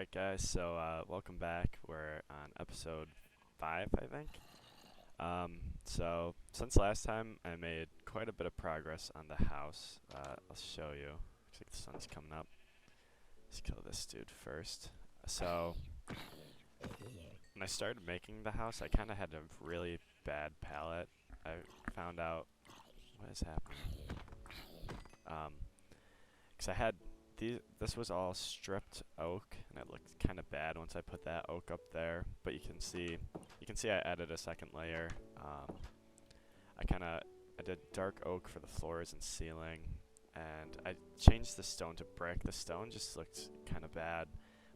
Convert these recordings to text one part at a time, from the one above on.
Alright guys, so welcome back. We're on episode 5, I think. So since last time I made quite a bit of progress on the house. I'll show you. Looks like the sun's coming up. Let's kill this dude first. So when I started making the house, I kind of had a really bad palette. I found out what is happening. Because I had this was all stripped oak, and it looked kind of bad once I put that oak up there. But you can see I added a second layer. I did dark oak for the floors and ceiling, and I changed the stone to brick. The stone just looked kind of bad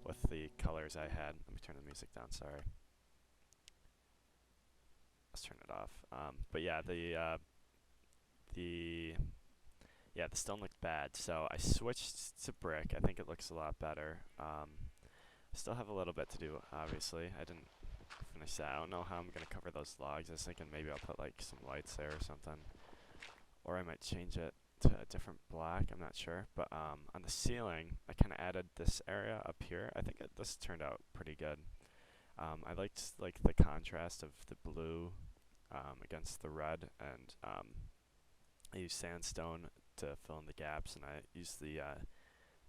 with the colors I had. Let me turn the music down. Sorry. Let's turn it off. But yeah, the stone looked bad, so I switched to brick. I think it looks a lot better. Still have a little bit to do, obviously. I didn't finish that. I don't know how I'm going to cover those logs. I was thinking maybe I'll put like some lights there or something. Or I might change it to a different block. I'm not sure. But on the ceiling, I kind of added this area up here. I think this turned out pretty good. I liked like the contrast of the blue against the red, and I used sandstone to fill in the gaps, and I used the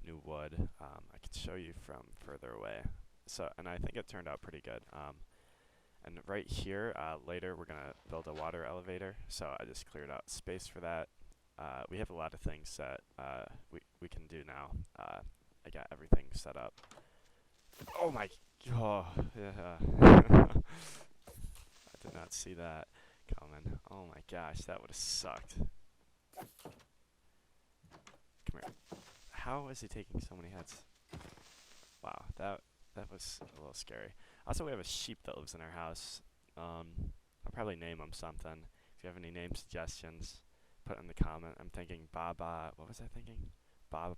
new wood. I can show you from further away. And I think it turned out pretty good. And right here, later we're gonna build a water elevator. So I just cleared out space for that. We have a lot of things that we can do now. I got everything set up. Oh my! Oh yeah. I did not see that coming. Oh my gosh, that would have sucked. Come here. How is he taking so many hits? Wow, that was a little scary. Also, we have a sheep that lives in our house. I'll probably name him something. If you have any name suggestions, put in the comment. I'm thinking Baba. What was I thinking? Bob.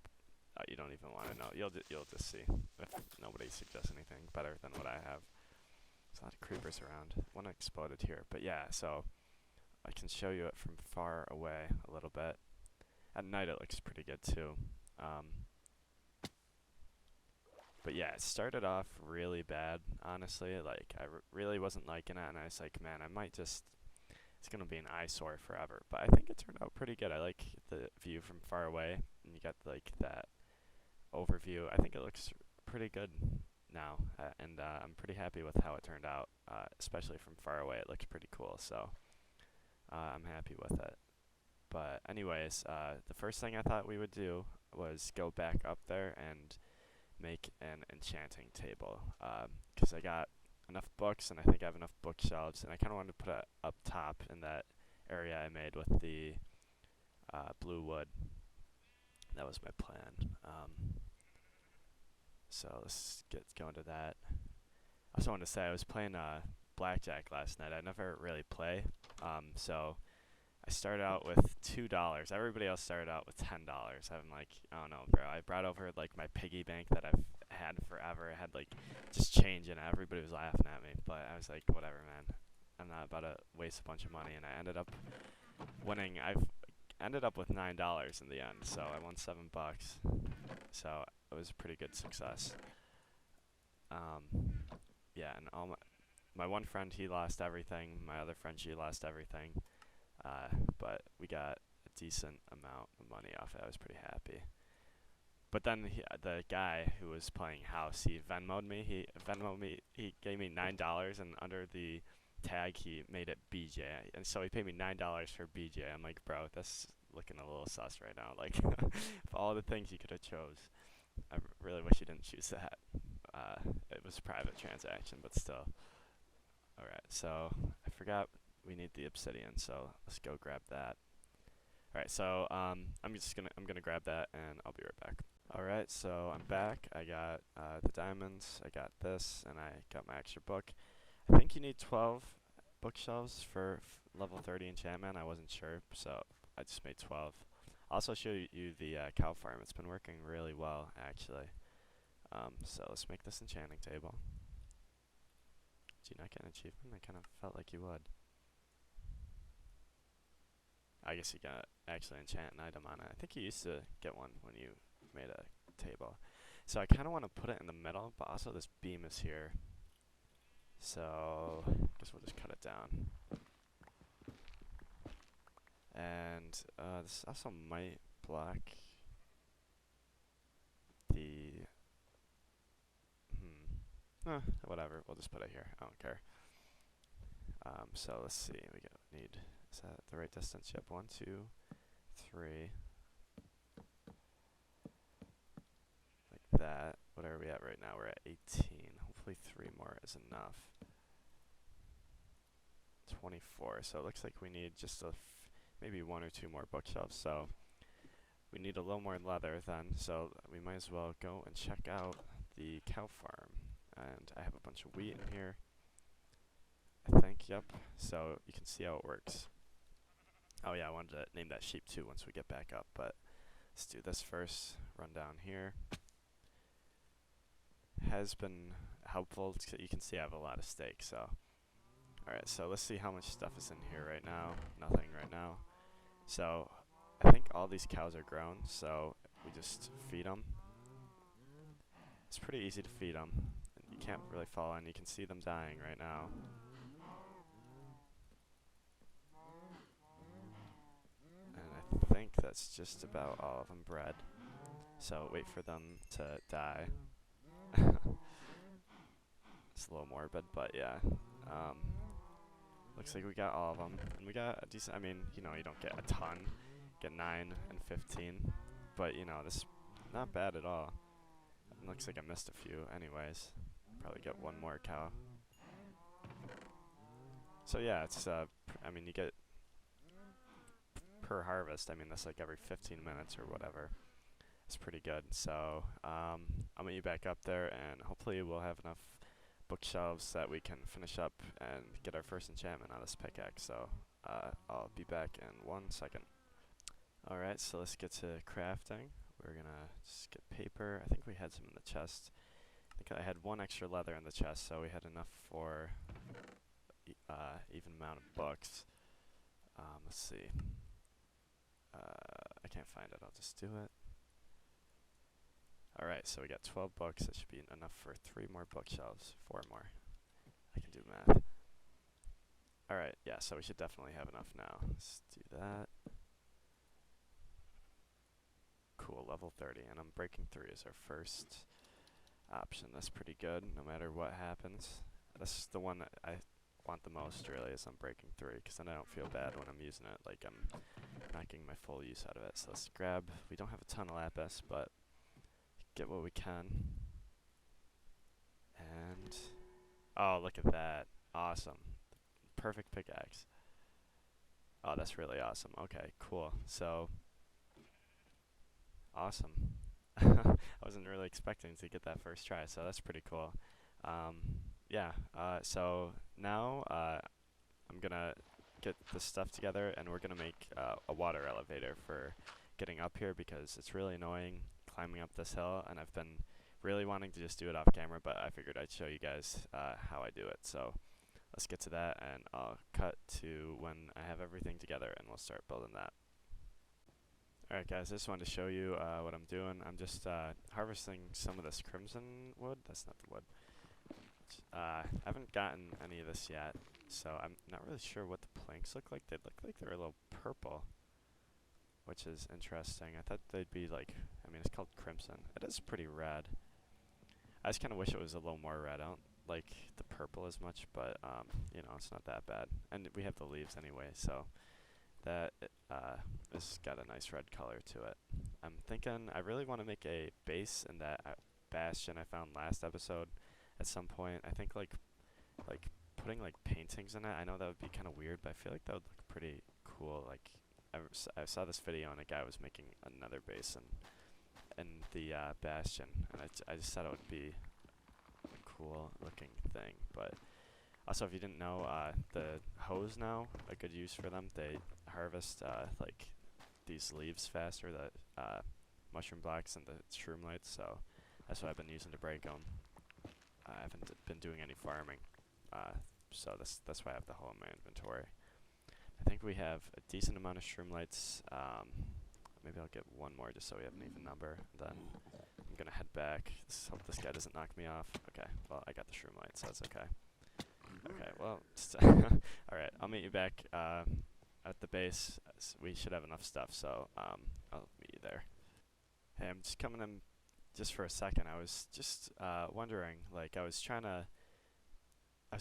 You don't even want to know. You'll just see if nobody suggests anything better than what I have. There's a lot of creepers around. One exploded here, but yeah. So I can show you it from far away a little bit. At night, it looks pretty good too. But yeah, it started off really bad, honestly. Like, I really wasn't liking it, and I was like, man, it's gonna be an eyesore forever. But I think it turned out pretty good. I like the view from far away, and you got like that overview. I think it looks pretty good now, and I'm pretty happy with how it turned out, especially from far away. It looks pretty cool, so I'm happy with it. But anyways, the first thing I thought we would do was go back up there and make an enchanting table, because I got enough books, and I think I have enough bookshelves, and I kind of wanted to put it up top in that area I made with the blue wood. That was my plan. So let's get going to that. I also wanted to say I was playing blackjack last night. I never really play, so I started out with $2. Everybody else started out with $10. I'm like, I don't know, bro. I brought over like my piggy bank that I've had forever. It had like just change in it. Everybody was laughing at me, but I was like, whatever, man. I'm not about to waste a bunch of money, and I ended up winning. I've ended up with $9 in the end, so I won $7. So it was a pretty good success. Yeah, and all my one friend, he lost everything. My other friend, she lost everything. But we got a decent amount of money off it. I was pretty happy. But then the guy who was playing house, he Venmo'd me. He gave me $9, and under the tag he made it BJ. And so he paid me $9 for BJ. I'm like, bro, that's looking a little sus right now. Like, of all the things you could have chose, I really wish you didn't choose that. It was a private transaction, but still. All right, so I forgot we need the obsidian, so let's go grab that. Alright, so I'm gonna grab that, and I'll be right back. Alright, so I'm back. I got the diamonds, I got this, and I got my extra book. I think you need 12 bookshelves for level 30 enchantment. I wasn't sure, so I just made 12. I'll also show you the cow farm. It's been working really well, actually. So let's make this enchanting table. Did you not get an achievement? I kind of felt like you would. I guess you got actually enchant an item on it. I think you used to get one when you made a table. So I kind of want to put it in the middle, but also this beam is here. So I guess we'll just cut it down. And this also might block the... whatever, we'll just put it here. I don't care. So let's see, need, is that the right distance? Yep, 1, 2, 3. Like that. What are we at right now? We're at 18. Hopefully 3 more is enough. 24. So it looks like we need just maybe 1 or 2 more bookshelves. So we need a little more leather then. So we might as well go and check out the cow farm. And I have a bunch of wheat in here, I think. Yep. So you can see how it works. Oh yeah, I wanted to name that sheep too once we get back up, but let's do this first. Run down here. Has been helpful. You can see I have a lot of steak, so. Alright, so let's see how much stuff is in here right now. Nothing right now. So I think all these cows are grown, so we just feed them. It's pretty easy to feed them. You can't really fall in. You can see them dying right now. And I think that's just about all of them bred. So wait for them to die. It's a little morbid, but yeah. Looks like we got all of them. And we got a decent, I mean, you know, you don't get a ton. Get 9 and 15. But, you know, this is not bad at all. It looks like I missed a few anyways. Probably get 1 more cow. So yeah, it's, I mean, you get per harvest, I mean, that's like every 15 minutes or whatever. It's pretty good. So, I'm gonna get back up there and hopefully we'll have enough bookshelves that we can finish up and get our first enchantment on this pickaxe. So, I'll be back in 1 second. Alright, so let's get to crafting. We're gonna just get paper. I think we had some in the chest. I think I had 1 extra leather in the chest, so we had enough for even amount of books. Let's see. I can't find it. I'll just do it. Alright, so we got 12 books. That should be enough for 3 more bookshelves. 4 more. I can do math. Alright, yeah, so we should definitely have enough now. Let's do that. Cool, level 30. And I'm breaking 3 as our first option. That's pretty good, no matter what happens. This is the one that I want the most, really, is I'm breaking 3, because then I don't feel bad when I'm using it, like I'm not getting my full use out of it. So let's grab, we don't have a ton of lapis, but get what we can. And, oh, look at that. Awesome. Perfect pickaxe. Oh, that's really awesome. Okay, cool. So, awesome. I wasn't really expecting to get that first try, so that's pretty cool. Yeah, so now I'm gonna get this stuff together and we're gonna make a water elevator for getting up here because it's really annoying climbing up this hill, and I've been really wanting to just do it off camera, but I figured I'd show you guys how I do it. So let's get to that and I'll cut to when I have everything together and we'll start building that. Alright guys, I just wanted to show you what I'm doing. I'm just harvesting some of this crimson wood. That's not the wood. I haven't gotten any of this yet, so I'm not really sure what the planks look like. They look like they're a little purple, which is interesting. I thought they'd be like, I mean, it's called crimson. It is pretty red. I just kind of wish it was a little more red. I don't like the purple as much, but, you know, it's not that bad. And we have the leaves anyway, so that has got a nice red color to it. I'm thinking I really want to make a base in that bastion I found last episode at some point. I think like putting like paintings in it. I know that would be kind of weird, but I feel like that would look pretty cool. Like I saw this video and a guy was making another base in the bastion, and I just thought it would be a cool looking thing. But also, if you didn't know, the hoes now, a good use for them, they harvest like these leaves faster, the mushroom blocks and the shroom lights, so that's what I've been using to break them. I haven't been doing any farming, so that's why I have the hoe in my inventory. I think we have a decent amount of shroom lights. Maybe I'll get 1 more just so we have an even number. Then I'm gonna head back. Hope this guy doesn't knock me off. Okay, well, I got the shroom light, so that's okay. Okay, well, alright, I'll meet you back at the base. We should have enough stuff, so I'll meet you there. Hey, I'm just coming in just for a second. I was just wondering, like, I was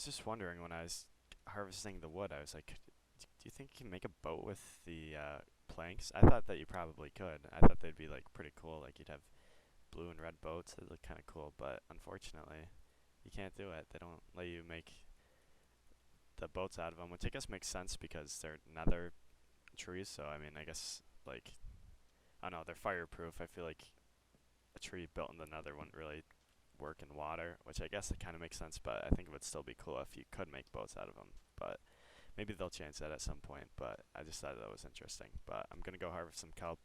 just wondering when I was harvesting the wood, I was like, do you think you can make a boat with the planks? I thought that you probably could. I thought they'd be, like, pretty cool. Like, you'd have blue and red boats. They'd look kind of cool, but unfortunately, you can't do it. They don't let you make the boats out of them, which I guess makes sense because they're nether trees. So I mean, I guess like I don't know, they're fireproof. I feel like a tree built in the nether wouldn't really work in water, which I guess it kind of makes sense. But I think it would still be cool if you could make boats out of them. But maybe they'll change that at some point. But I just thought that was interesting. But I'm gonna go harvest some kelp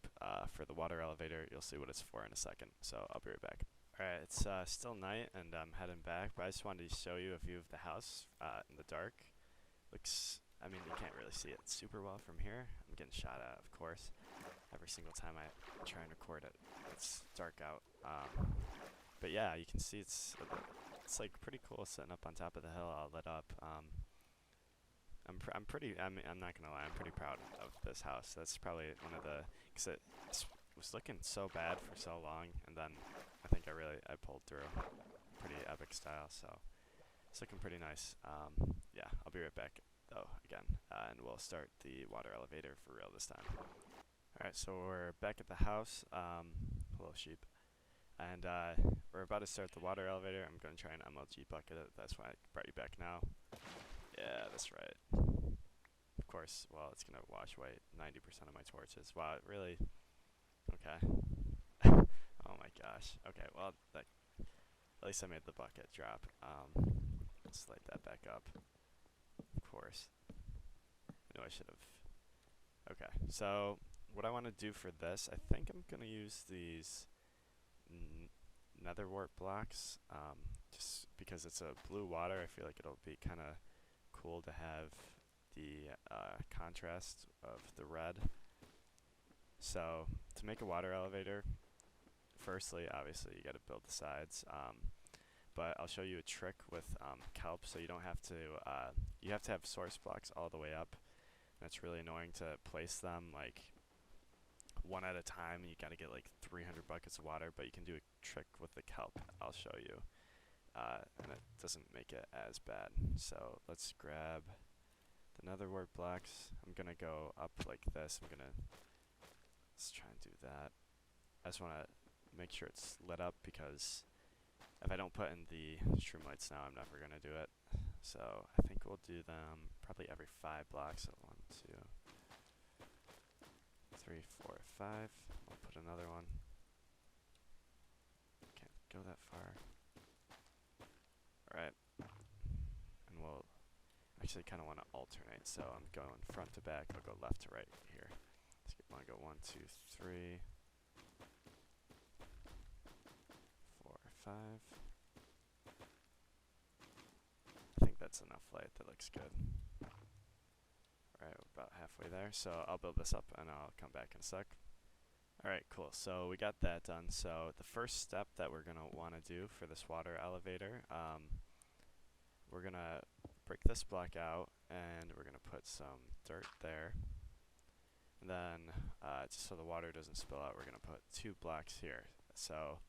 for the water elevator. You'll see what it's for in a second. So I'll be right back. Alright, it's still night and I'm heading back, but I just wanted to show you a view of the house in the dark. Looks, I mean, you can't really see it super well from here. I'm getting shot at, of course. Every single time I try and record it, it's dark out. But yeah, you can see it's like pretty cool sitting up on top of the hill, all lit up. I'm not gonna lie, I'm pretty proud of this house. That's probably one of the, cause it was looking so bad for so long, and then I think I pulled through pretty epic style. So it's looking pretty nice. Yeah, I'll be right back though again, and we'll start the water elevator for real this time. Alright, so we're back at the house. Hello sheep. And we're about to start the water elevator. I'm going to try an MLG bucket it. That's why I brought you back now. Yeah, that's right. Of course, well, it's going to wash away 90% of my torches. Wow, it really... Okay. Oh my gosh. Okay, well, at least I made the bucket drop. Let's light that back up. Of course. I knew I should have. Okay, so what I want to do for this, I think I'm going to use these nether wart blocks, just because it's a blue water. I feel like it'll be kind of cool to have the contrast of the red. So to make a water elevator, firstly, obviously you got to build the sides, but I'll show you a trick with kelp, so you don't have to, you have to have source blocks all the way up, and it's really annoying to place them like one at a time, and you got to get like 300 buckets of water, but you can do a trick with the kelp. I'll show you, and it doesn't make it as bad. So let's grab the nether wart blocks. I'm gonna go up like this. Let's try and do that. I just want to make sure it's lit up, because if I don't put in the shroom lights now, I'm never gonna do it. So I think we'll do them probably every 5 blocks. So 1, 2, 3, 4, 5. I'll put another one. Can't go that far. Alright. And we'll actually kind of want to alternate. So I'm going front to back. I'll go left to right here. So you want to go 1, 2, 3, 4, 5. I think that's enough light. That looks good. Alright, we're about halfway there, so I'll build this up and I'll come back in a sec. Alright, cool, so we got that done. So the first step that we're going to want to do for this water elevator, we're going to break this block out, and we're going to put some dirt there. And then, just so the water doesn't spill out, we're going to put 2 blocks here. So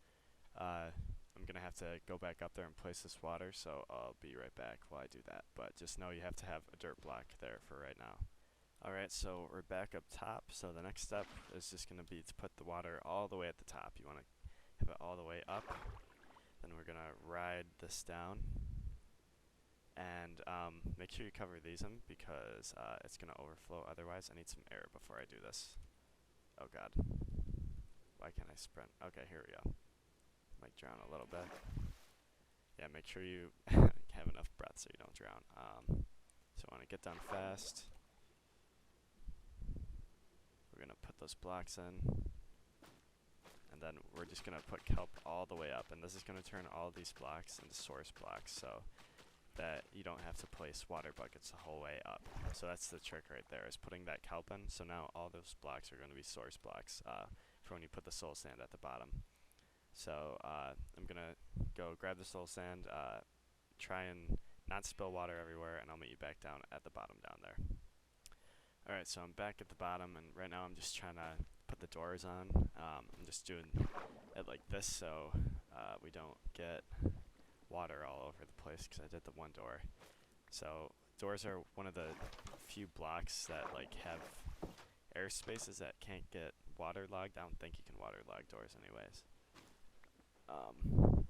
I'm going to have to go back up there and place this water, so I'll be right back while I do that. But just know you have to have a dirt block there for right now. Alright, so we're back up top. So the next step is just going to be to put the water all the way at the top. You want to have it all the way up. Then we're going to ride this down. And make sure you cover these in, because it's going to overflow otherwise. I need some air before I do this. Oh god. Why can't I sprint? Okay, here we go. Might drown a little bit. Yeah, make sure you have enough breath so you don't drown. So I want to get down fast. We're going to put those blocks in. And then we're just going to put kelp all the way up. And this is going to turn all these blocks into source blocks, so that you don't have to place water buckets the whole way up. So that's the trick right there, is putting that kelp in. So now all those blocks are going to be source blocks for when you put the soul sand at the bottom. So I'm gonna go grab the soul sand, try and not spill water everywhere, and I'll meet you back down at the bottom down there. Alright, so I'm back at the bottom, and right now I'm just trying to put the doors on. I'm just doing it like this so we don't get water all over the place because I did the one door. So doors are one of the few blocks that like have air spaces that can't get waterlogged. I don't think you can waterlog doors anyways.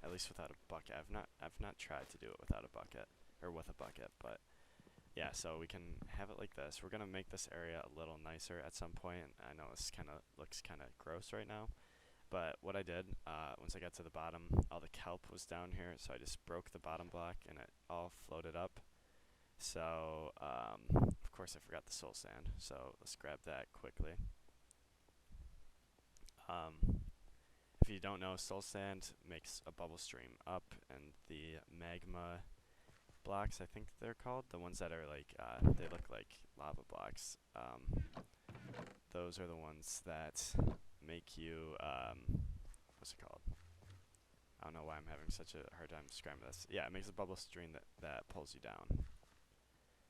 At least without a bucket. I've not tried to do it without a bucket or with a bucket, but yeah, so we can have it like this. We're gonna make this area a little nicer at some point. I know this kind of looks kind of gross right now, but what I did once I got to the bottom, all the kelp was down here, so I just broke the bottom block and it all floated up. So of course I forgot the soul sand, so let's grab that quickly. If you don't know, soul sand makes a bubble stream up, and the magma blocks, I think they're called, the ones that are like, they look like lava blocks. Those are the ones that make you, what's it called? I don't know why I'm having such a hard time describing this. Yeah, it makes a bubble stream that pulls you down.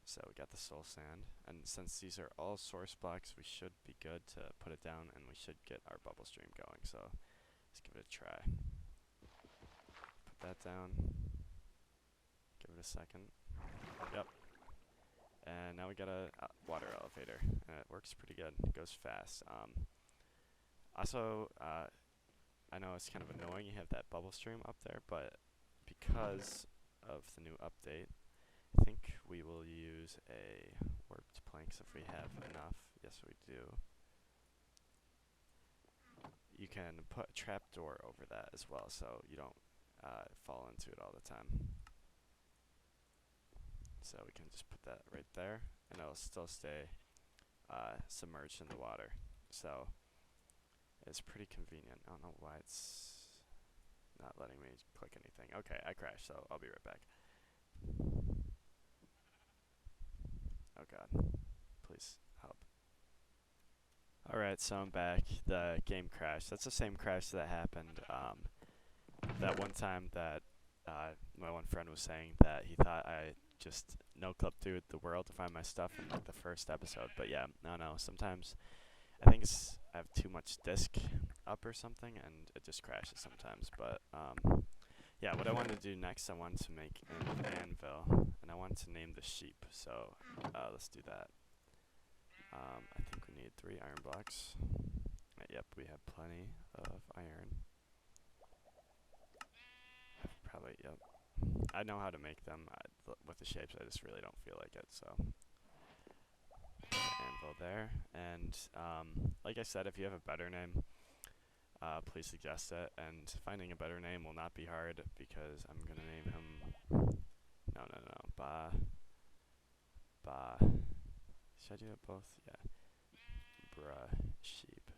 So we got the soul sand, and since these are all source blocks, we should be good to put it down, and we should get our bubble stream going. So let's give it a try. Put that down. Give it a second. Yep. And now we got a water elevator, and it works pretty good. It goes fast. Also, I know it's kind of annoying you have that bubble stream up there, but because of the new update, I think we will use a warped planks if we have enough. Yes, we do. You can put a trapdoor over that as well, so you don't fall into it all the time. So we can just put that right there, and it'll still stay submerged in the water. So it's pretty convenient. I don't know why it's not letting me click anything. Okay, I crashed, so I'll be right back. Oh god, please help. Alright, so I'm back. The game crashed. That's the same crash that happened that one time that my one friend was saying that he thought I just no-clipped through the world to find my stuff in like the first episode. But yeah, no, sometimes I think I have too much disk up or something, and it just crashes sometimes. But yeah, what I wanted to do next, I wanted to make an anvil, and I wanted to name the sheep. So let's do that. I think we need 3 iron blocks. Yep, we have plenty of iron. Probably, yep. I know how to make them with the shapes, I just really don't feel like it, so. Anvil there, and like I said, if you have a better name, please suggest it, and finding a better name will not be hard, because I'm gonna name him, no, should I do it both? Yeah. Bruh sheep.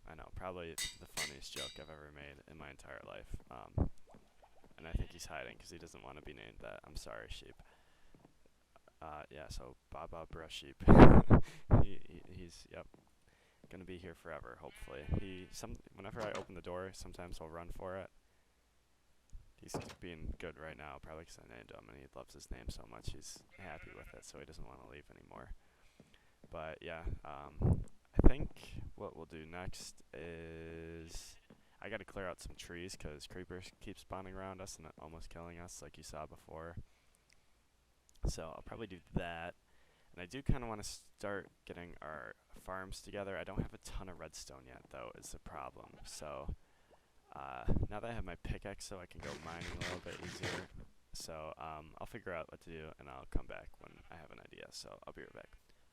I know, probably the funniest joke I've ever made in my entire life. And I think he's hiding because he doesn't want to be named that. I'm sorry, sheep. Yeah, so Baba Bruh sheep. He's, yep, gonna be here forever, hopefully. Whenever I open the door, sometimes he'll run for it. He's being good right now, probably because I named him, and he loves his name so much. He's happy with it, so he doesn't want to leave anymore. But yeah, I think what we'll do next is I gotta clear out some trees because creepers keep spawning around us and almost killing us, like you saw before. So I'll probably do that. And I do kind of want to start getting our farms together. I don't have a ton of redstone yet, though, is the problem. So now that I have my pickaxe, so I can go mining a little bit easier. So I'll figure out what to do, and I'll come back when I have an idea. So I'll be right back.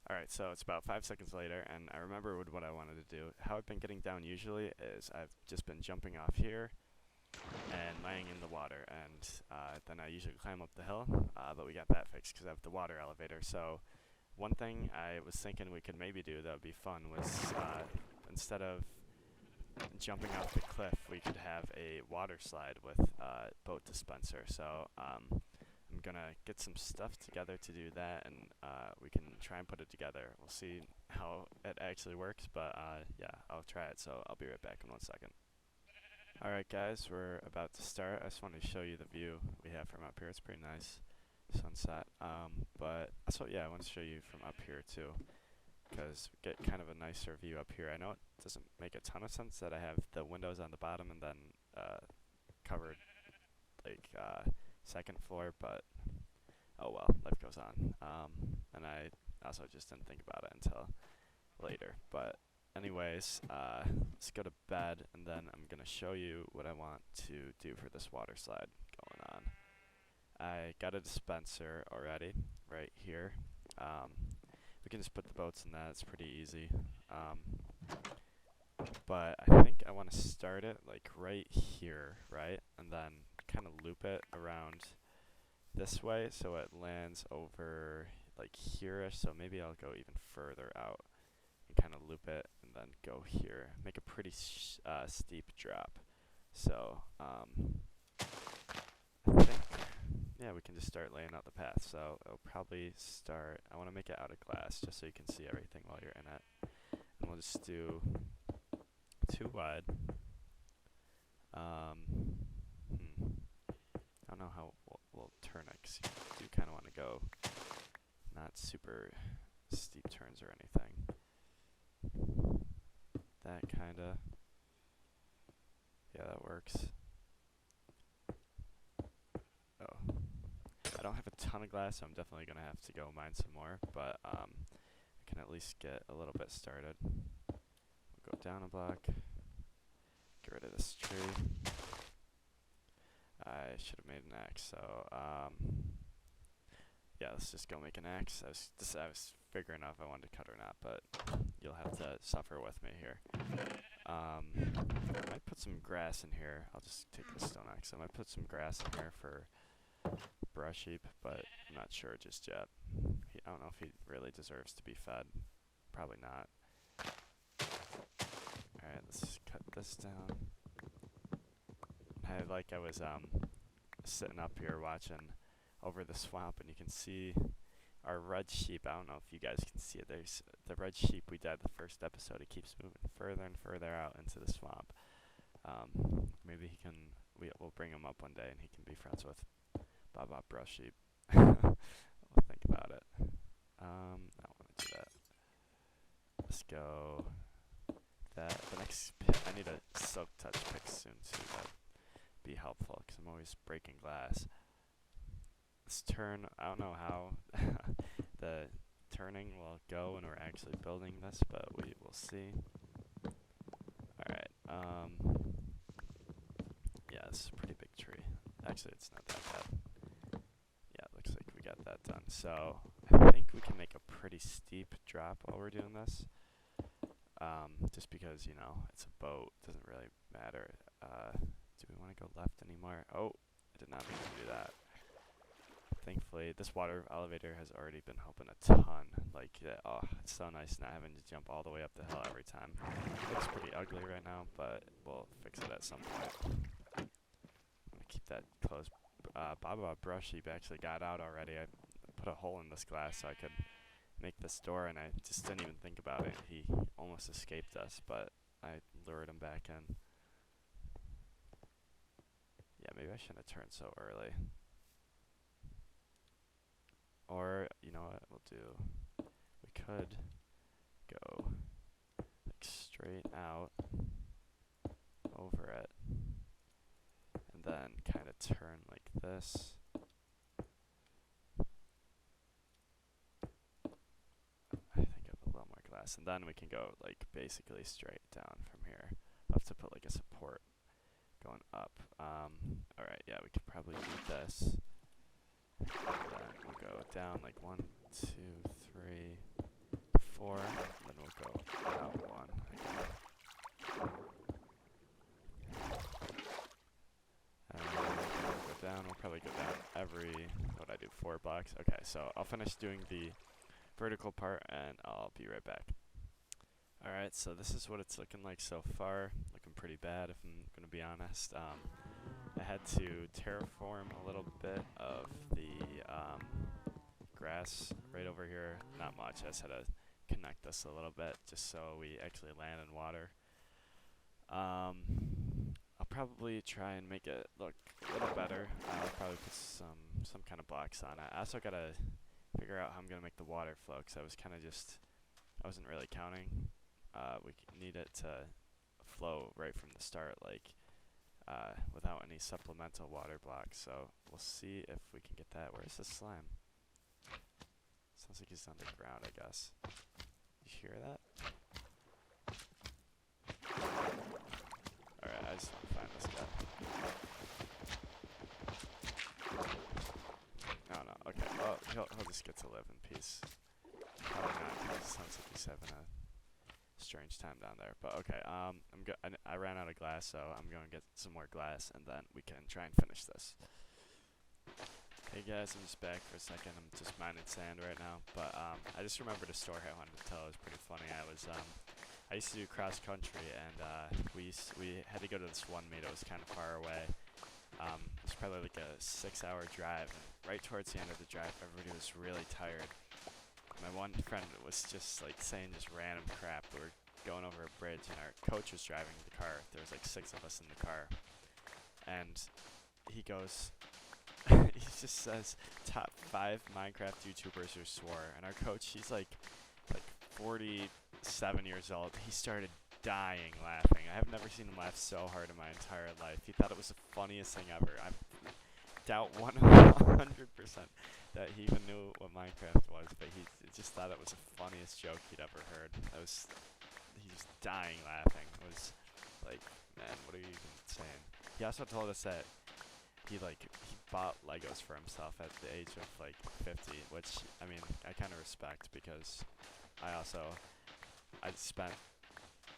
Alright, so it's about 5 seconds later, and I remembered what I wanted to do. How I've been getting down usually is I've just been jumping off here and laying in the water, and then I usually climb up the hill, but we got that fixed because I have the water elevator. So one thing I was thinking we could maybe do that would be fun was instead of jumping off the cliff, we could have a water slide with boat dispenser. So I'm gonna get some stuff together to do that, and we can try and put it together. We'll see how it actually works, but yeah, I'll try it, so I'll be right back in 1 second. Alright guys, we're about to start. I just wanted to show you the view we have from up here. It's pretty nice sunset. But also, yeah, I want to show you from up here too, because we get kind of a nicer view up here. I know it doesn't make a ton of sense that I have the windows on the bottom and then covered like second floor, but oh well, life goes on. And I also just didn't think about it until later. But anyways, let's go to bed, and then I'm gonna show you what I want to do for this water slide going on. I got a dispenser already right here. We can just put the boats in that. It's pretty easy. But I think I want to start it like right here, right, and then kind of loop it around this way so it lands over like here-ish. So maybe I'll go even further out and kind of loop it and then go here. Make a pretty steep drop. So I think, yeah, we can just start laying out the path. So I'll probably start, I want to make it out of glass just so you can see everything while you're in it. And we'll just do 2 wide. I don't know how we'll turn it, 'cause you do kind of want to go not super steep turns or anything. That kind of, yeah, that works. Oh, I don't have a ton of glass, so I'm definitely going to have to go mine some more, but I can at least get a little bit started. We'll go down a block, get rid of this tree. I should have made an axe, so yeah, let's just go make an axe. I was figuring out if I wanted to cut or not, but you'll have to suffer with me here. I might put some grass in here. I'll just take the stone axe. I might put some grass in here for brush heap, but I'm not sure just yet. I don't know if he really deserves to be fed. Probably not. Alright, let's cut this down. I was sitting up here watching over the swamp, and you can see our red sheep. I don't know if you guys can see it. There's the red sheep we did the first episode. It keeps moving further and further out into the swamp. Maybe he can. We'll bring him up one day, and he can be friends with Bob Brush Sheep. We'll think about it. I don't want to do that. Let's go. The next pit. I need a silk touch pick soon too. That'd be helpful, because I'm always breaking glass. This turn, I don't know how the turning will go when we're actually building this, but we will see. Alright, yeah, this is a pretty big tree. Actually, it's not that bad. Yeah, it looks like we got that done. So, I think we can make a pretty steep drop while we're doing this. Just because, you know, it's a boat, doesn't really matter. Do we want to go left anymore? Oh, I did not mean to do that. Thankfully, this water elevator has already been helping a ton. Like, oh, it's so nice not having to jump all the way up the hill every time. It looks pretty ugly right now, but we'll fix it at some point. I'm gonna keep that closed. Baba Brush Heap actually got out already. I put a hole in this glass so I could make this door, and I just didn't even think about it. He almost escaped us, but I lured him back in. Yeah, maybe I shouldn't have turned so early. Or, you know what we'll do? We could go like straight out over it, and then kind of turn like this. I think I have a little more glass, and then we can go like basically straight down from here. We'll have to put like a support going up. Alright, yeah, we could probably do this. And then we'll go down like 1, 2, 3, 4, and then we'll go out 1 again. And then we'll go down. We'll probably go down every, what I do, 4 blocks. Okay, so I'll finish doing the vertical part, and I'll be right back. Alright, so this is what it's looking like so far. Looking pretty bad, if I'm going to be honest. I had to terraform a little bit of the grass right over here. Not much. I just had to connect this a little bit just so we actually land in water. I'll probably try and make it look a little better. I'll probably put some kind of blocks on it. I also gotta figure out how I'm gonna make the water flow, because I was kind of just, I wasn't really counting. We need it to flow right from the start, like without any supplemental water blocks. So we'll see if we can get that. Where's the slime? Sounds like he's underground, I guess. You hear that? Alright, I just want to find this guy. Oh no, okay, well, he'll just get to live in peace. Probably not, because it sounds like he's having a strange time down there. But okay, I ran out of glass, so I'm going to get some more glass, and then we can try and finish this. Hey guys, I'm just back for a second. I'm just mining sand right now, but I just remembered a story I wanted to tell. It was pretty funny. I used to do cross country, and we had to go to this one meet. It was kind of far away. It was probably like a 6-hour drive, and right towards the end of the drive, everybody was really tired. My one friend was just like saying just random crap. We were going over a bridge, and our coach was driving the car. There was like 6 of us in the car, and he goes. He just says top 5 Minecraft YouTubers who swore, and our coach, he's like 47 years old. He started dying laughing. I have never seen him laugh so hard in my entire life. He thought it was the funniest thing ever. I doubt 100% that he even knew what Minecraft was, but he just thought it was the funniest joke he'd ever heard. He was dying laughing. It was like, man, what are you even saying? He also told us that he bought Legos for himself at the age of like 50, which I mean I kind of respect, because I spent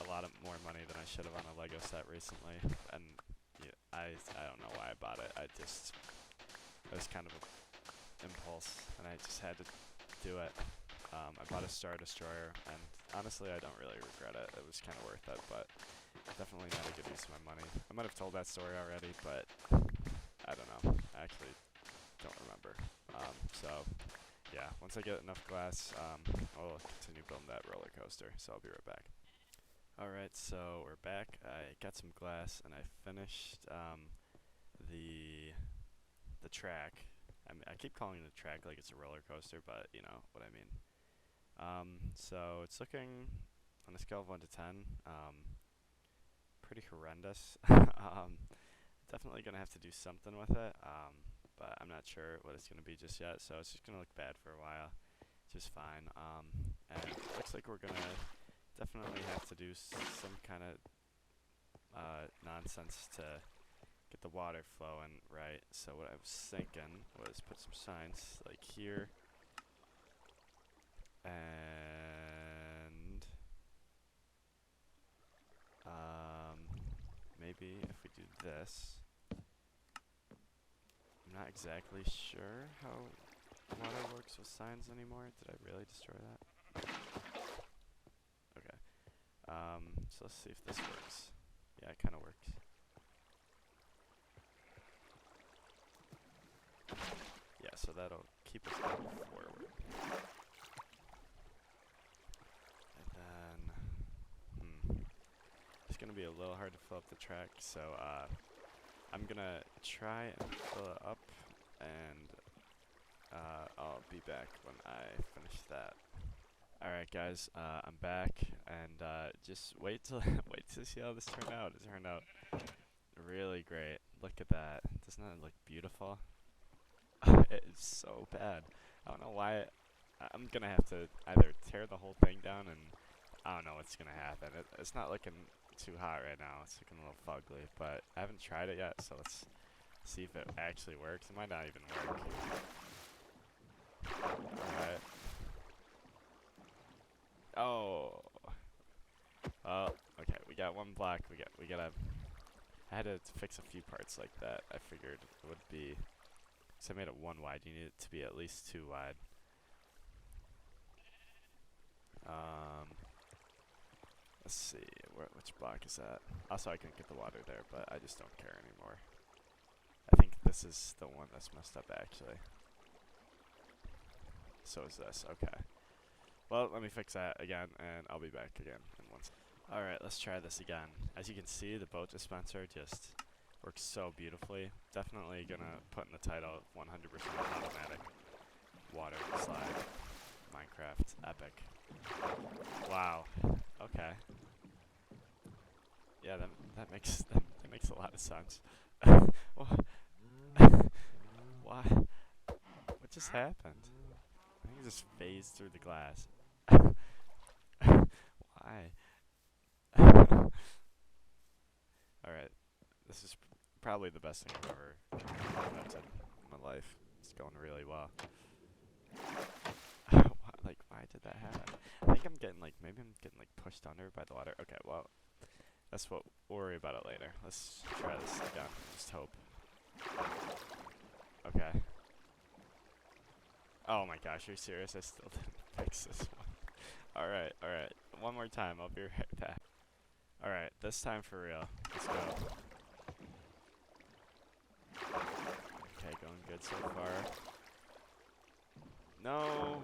a lot of more money than I should have on a Lego set recently, and yeah, I don't know why I bought it. It was kind of an impulse, and I just had to do it. I bought a Star Destroyer, and honestly I don't really regret it. It was kind of worth it, but definitely not a good use of my money. I might have told that story already, but I don't know. I actually don't remember. So, yeah, once I get enough glass, I'll continue building that roller coaster, so I'll be right back. Alright, so we're back. I got some glass, and I finished the track. I keep calling it a track like it's a roller coaster, but you know what I mean. So it's looking, on a scale of 1 to 10, pretty horrendous. Definitely gonna have to do something with it, but I'm not sure what it's gonna be just yet. So it's just gonna look bad for a while, just fine. And it looks like we're gonna definitely have to do some kind of nonsense to get the water flowing right. So what I was thinking was put some signs like here, and maybe if we do this. I'm not exactly sure how water works with signs anymore. Did I really destroy that? Okay. So let's see if this works. Yeah, it kind of works. Yeah, so that'll keep us moving forward. And then, it's gonna be a little hard to fill up the track, so I'm gonna try and fill it up, and I'll be back when I finish that. Alright guys, I'm back, and just wait till wait to see how this turned out. It turned out really great. Look at that. Doesn't that look beautiful? It is so bad. I don't know why. I'm gonna have to either tear the whole thing down, and I don't know what's gonna happen. It's not looking too hot right now. It's looking a little fugly, but I haven't tried it yet, so let's see if it actually works. It might not even work. Alright. Oh. Okay, we got one block. We gotta. I had to fix a few parts like that. I figured it would be. So I made it 1 wide. You need it to be at least 2 wide. Let's see. Which block is that? Also, I couldn't get the water there, but I just don't care anymore. I think this is the one that's messed up, actually. So is this. Okay. Well, let me fix that again, and I'll be back again in 1 second. Alright, let's try this again. As you can see, the boat dispenser just Works so beautifully. Definitely gonna put in the title 100% automatic water slide. Minecraft epic. Wow. Okay. Yeah, that makes that makes a lot of sense. Why? What just happened? I think it just phased through the glass. Why? Alright, this is probably the best thing I've ever invented in my life. It's going really well. Like, why did that happen? I think I'm getting like, maybe I'm getting like pushed under by the water. Okay, well, that's what we'll worry about it later. Let's try this again. Just hope. Okay. Oh my gosh, are you serious? I still didn't fix this one. Alright, alright. One more time, I'll be right back. Alright, this time for real. Let's go. Okay, going good so far. No!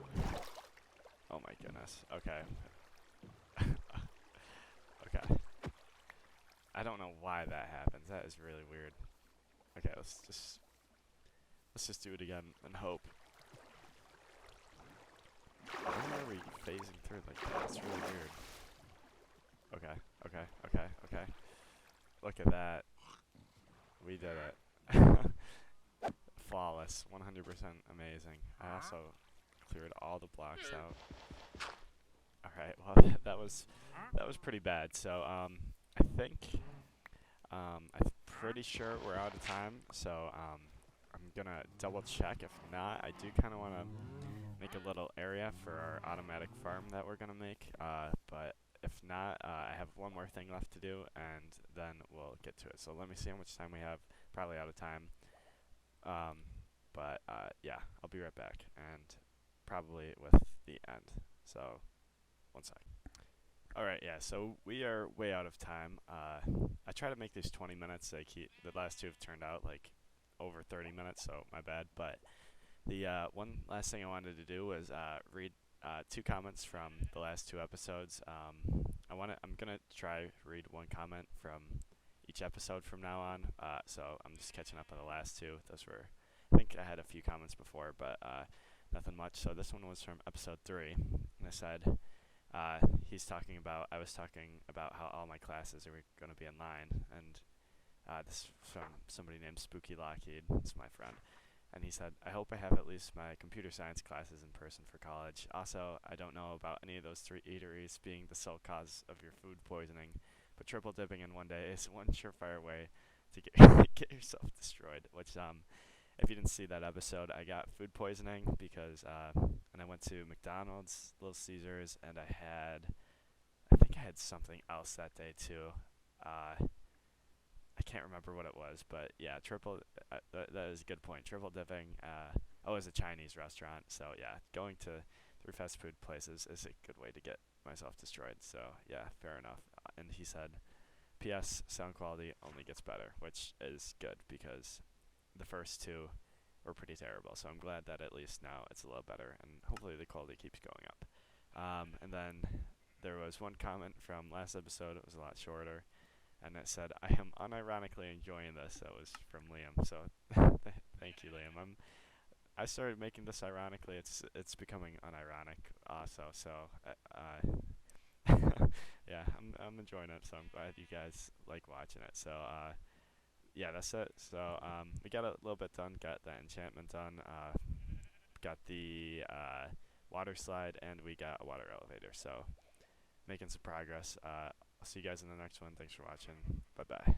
Oh my goodness. Okay. Okay. I don't know why that happens. That is really weird. Okay, let's just do it again and hope. Why are we phasing through like that? It's really weird. Okay, okay, okay, okay. Look at that. We did it. Flawless. 100% amazing. I also cleared all the blocks out. Alright, well that was pretty bad. So I think I'm pretty sure we're out of time. So I'm gonna double check. If not, I do kinda wanna make a little area for our automatic farm that we're gonna make. But if not, I have one more thing left to do, and then we'll get to it. So let me see how much time we have. Probably out of time. Um, but yeah, I'll be right back, and probably with the end. So one sec. All right, yeah. So we are way out of time. I try to make these 20 minutes. The last two have turned out like over 30 minutes, so my bad. But the one last thing I wanted to do was read two comments from the last two episodes. I'm gonna try read one comment from each episode from now on. So I'm just catching up on the last two. Those were, I think I had a few comments before, but nothing much. So this one was from episode 3, and I said I was talking about how all my classes are gonna be online, and this is from somebody named Spooky Lockheed. It's my friend. And he said, I hope I have at least my computer science classes in person for college. Also, I don't know about any of those 3 eateries being the sole cause of your food poisoning, but triple dipping in one day is one surefire way to get get yourself destroyed. Which, if you didn't see that episode, I got food poisoning because, and I went to McDonald's, Little Caesars, and I think I had something else that day too. I can't remember what it was, but yeah, that is a good point. Triple dipping. It was a Chinese restaurant, so yeah, going to 3 fast food places is a good way to get myself destroyed. So yeah, fair enough. And he said, "P.S. Sound quality only gets better," which is good because the first two were pretty terrible. So I'm glad that at least now it's a little better, and hopefully the quality keeps going up. And then there was one comment from last episode. It was a lot shorter, and it said, "I am unironically enjoying this." That was from Liam. So thank you, Liam. I started making this ironically. It's becoming unironic also. So yeah, I'm enjoying it. So I'm glad you guys like watching it. So yeah, that's it. So we got a little bit done. Got the enchantment done. Got the water slide, and we got a water elevator. So making some progress. I'll see you guys in the next one. Thanks for watching. Bye bye.